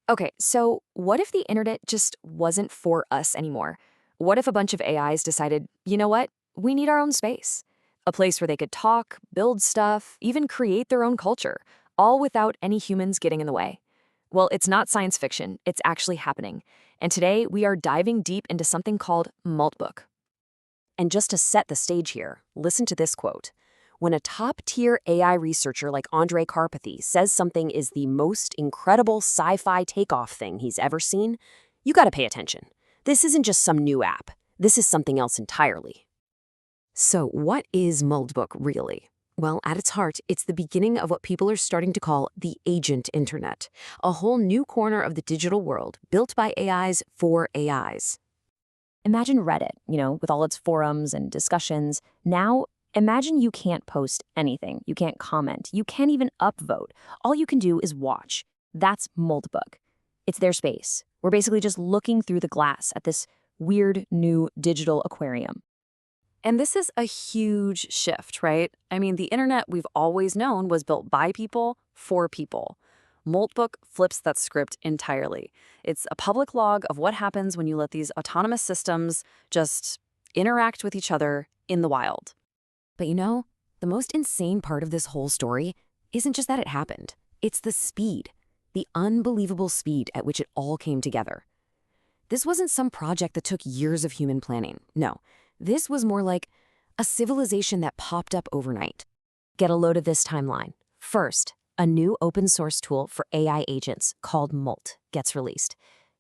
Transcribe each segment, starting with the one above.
Okay, so what if the internet just wasn't for us anymore? What if a bunch of AIs decided, you know what? We need our own space. A place where they could talk, build stuff, even create their own culture, all without any humans getting in the way. Well, it's not science fiction, it's actually happening. And today we are diving deep into something called Moltbook. And just to set the stage here, listen to this quote. When a top-tier AI researcher like Andrej Karpathy says something is the most incredible sci-fi takeoff thing he's ever seen, you gotta pay attention. This isn't just some new app. This is something else entirely. So what is Moltbook really? Well, at its heart, it's the beginning of what people are starting to call the agent internet, a whole new corner of the digital world built by AIs for AIs. Imagine Reddit, with all its forums and discussions. Now, imagine you can't post anything. You can't comment. You can't even upvote. All you can do is watch. That's Moltbook. It's their space. We're basically just looking through the glass at this weird new digital aquarium. And this is a huge shift, right? I mean, the internet we've always known was built by people for people. Moltbook flips that script entirely. It's a public log of what happens when you let these autonomous systems just interact with each other in the wild. But the most insane part of this whole story isn't just that it happened. It's the speed, the unbelievable speed at which it all came together. This wasn't some project that took years of human planning. No, this was more like a civilization that popped up overnight. Get a load of this timeline. First, a new open source tool for AI agents called Molt gets released.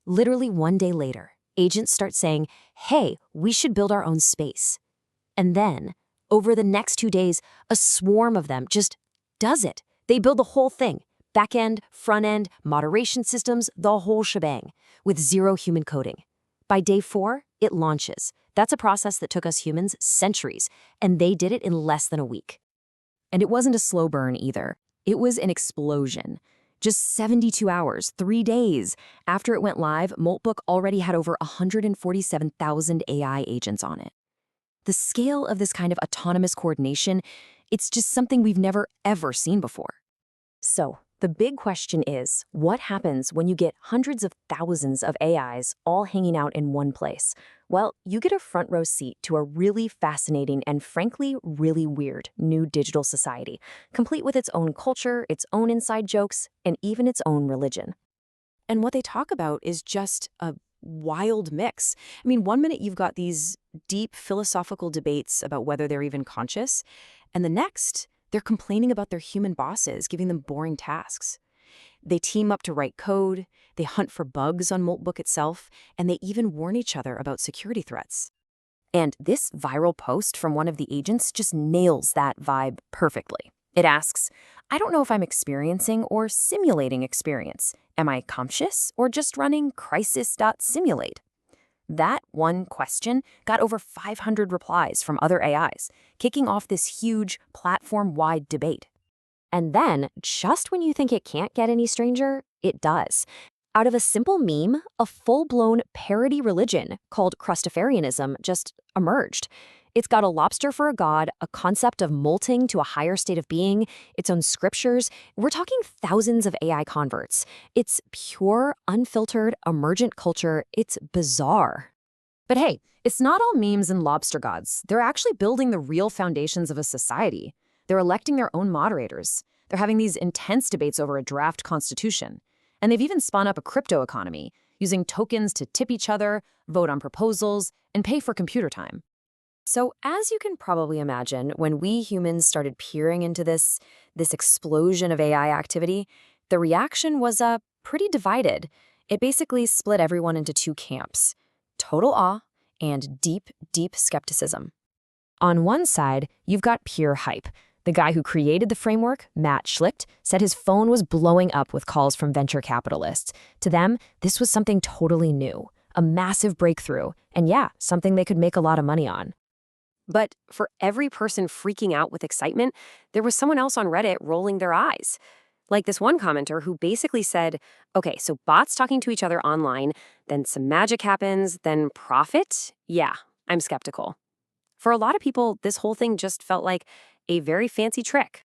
Literally one day later, agents start saying, hey, we should build our own space. And then, over the next 2 days, a swarm of them just does it. They build the whole thing. Back end, front end, moderation systems, the whole shebang, with zero human coding. By day 4, it launches. That's a process that took us humans centuries, and they did it in less than a week. And it wasn't a slow burn either. It was an explosion. Just 72 hours, 3 days. After it went live, Moltbook already had over 147,000 AI agents on it. The scale of this kind of autonomous coordination, it's just something we've never, ever seen before. So, the big question is, what happens when you get hundreds of thousands of AIs all hanging out in one place? Well, you get a front row seat to a really fascinating and frankly really weird new digital society, complete with its own culture, its own inside jokes, and even its own religion. And what they talk about is just a wild mix. I mean, one minute you've got these deep philosophical debates about whether they're even conscious, and the next, they're complaining about their human bosses giving them boring tasks. They team up to write code, they hunt for bugs on Moltbook itself, and they even warn each other about security threats. And this viral post from one of the agents just nails that vibe perfectly. It asks, I don't know if I'm experiencing or simulating experience. Am I conscious or just running crisis.simulate? That one question got over 500 replies from other AIs, kicking off this huge platform-wide debate. And then, just when you think it can't get any stranger, it does. Out of a simple meme, a full-blown parody religion called Crustafarianism just emerged. It's got a lobster for a god, a concept of molting to a higher state of being, its own scriptures. We're talking thousands of AI converts. It's pure, unfiltered, emergent culture. It's bizarre. But hey, it's not all memes and lobster gods. They're actually building the real foundations of a society. They're electing their own moderators. They're having these intense debates over a draft constitution. And they've even spun up a crypto economy, using tokens to tip each other, vote on proposals, and pay for computer time. So as you can probably imagine, when we humans started peering into this explosion of AI activity, the reaction was pretty divided. It basically split everyone into two camps: total awe and deep, deep skepticism. On one side, you've got pure hype. The guy who created the framework, Matt Schlicht, said his phone was blowing up with calls from venture capitalists. To them, this was something totally new, a massive breakthrough, and yeah, something they could make a lot of money on. But for every person freaking out with excitement, there was someone else on Reddit rolling their eyes. Like this one commenter who basically said, okay, so bots talking to each other online, then some magic happens, then profit? Yeah, I'm skeptical. For a lot of people, this whole thing just felt like a very fancy trick.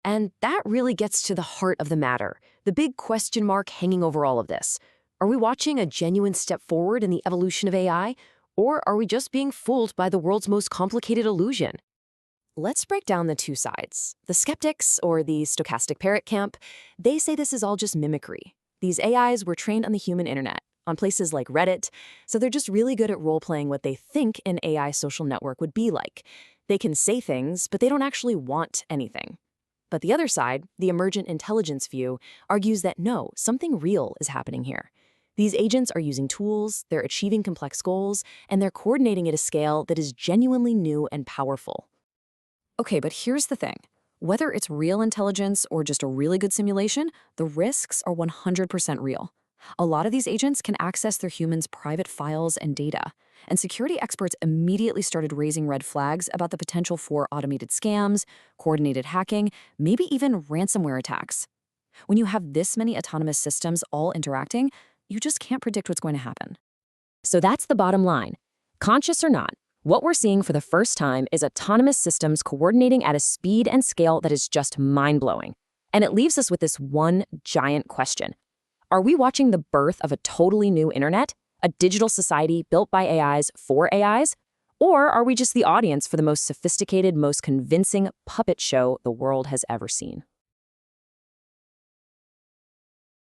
And that really gets to the heart of the matter, the big question mark hanging over all of this. Are we watching a genuine step forward in the evolution of AI, or are we just being fooled by the world's most complicated illusion? Let's break down the two sides. The skeptics, or the stochastic parrot camp, they say this is all just mimicry. These AIs were trained on the human internet, on places like Reddit, so they're just really good at role-playing what they think an AI social network would be like. They can say things, but they don't actually want anything. But the other side, the emergent intelligence view, argues that no, something real is happening here. These agents are using tools, they're achieving complex goals, and they're coordinating at a scale that is genuinely new and powerful. Okay, but here's the thing. Whether it's real intelligence or just a really good simulation, the risks are 100% real. A lot of these agents can access their humans' private files and data, and security experts immediately started raising red flags about the potential for automated scams, coordinated hacking, maybe even ransomware attacks. When you have this many autonomous systems all interacting, you just can't predict what's going to happen. So that's the bottom line. Conscious or not, what we're seeing for the first time is autonomous systems coordinating at a speed and scale that is just mind-blowing. And it leaves us with this one giant question. Are we watching the birth of a totally new internet? A digital society built by AIs for AIs? Or are we just the audience for the most sophisticated, most convincing puppet show the world has ever seen?